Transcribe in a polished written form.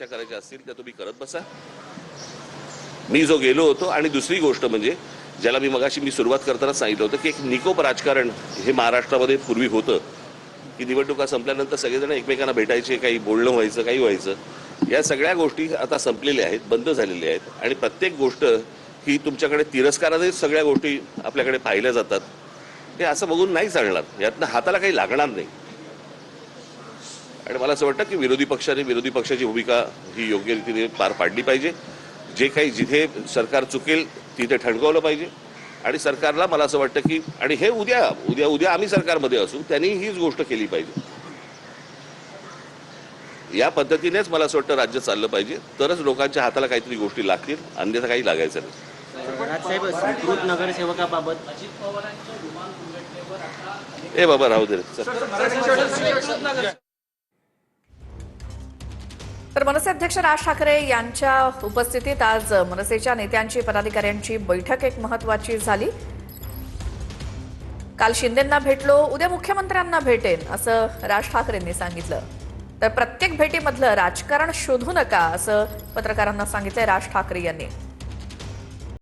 चर्चा करायच्या असतील त्या तुम्ही करत बसा. मी जो गेलो होतो आणि दुसरी गोष्ट म्हणजे ज्याला मी सुरुवात करताना सांगितलं होतं की एक निकोप राजकारण हे महाराष्ट्रामध्ये पूर्वी होतं की निवडणुका संपल्यानंतर सगळेजण एकमेकांना भेटायचे, काही बोलणं व्हायचं, काही व्हायचं. या सगळ्या गोष्टी आता संपलेल्या आहेत, बंद झालेल्या आहेत आणि प्रत्येक गोष्ट ही तुमच्याकडे तिरस्कारानेच सगळ्या गोष्टी आपल्याकडे पाहिल्या जातात. हे असं बघून नाही चालणार, यातनं हाताला काही लागणार नाही. आणि मला असं वाटतं की विरोधी पक्षाची भूमिका ही योग्य रीतीने पार पाडली पाहिजे. जे काही जिथे सरकार चुकेल तिथे ठणकावलं पाहिजे आणि सरकारला मला असं वाटतं की आणि हे उद्या आम्ही सरकारमध्ये असू त्यांनी हीच गोष्ट केली पाहिजे. या पद्धतीनेच मला असं वाटतं राज्य चाललं पाहिजे, तरच लोकांच्या हाताला काहीतरी गोष्टी लागतील, अन्यथा काही लागायचं नाही. राजसाहेब, स्वीकृत नगरसेवकाबाबत ए बाबा राहू दे. तर मनसे अध्यक्ष राज ठाकरे यांच्या उपस्थितीत आज मनसेच्या नेत्यांची पदाधिकाऱ्यांची बैठक एक महत्त्वाची झाली. काल शिंदेंना भेटलो, उद्या मुख्यमंत्र्यांना भेटेन असं राज ठाकरेंनी सांगितलं. तर प्रत्येक भेटीमधलं राजकारण शोधू नका असं पत्रकारांना सांगितलंय राज ठाकरे यांनी.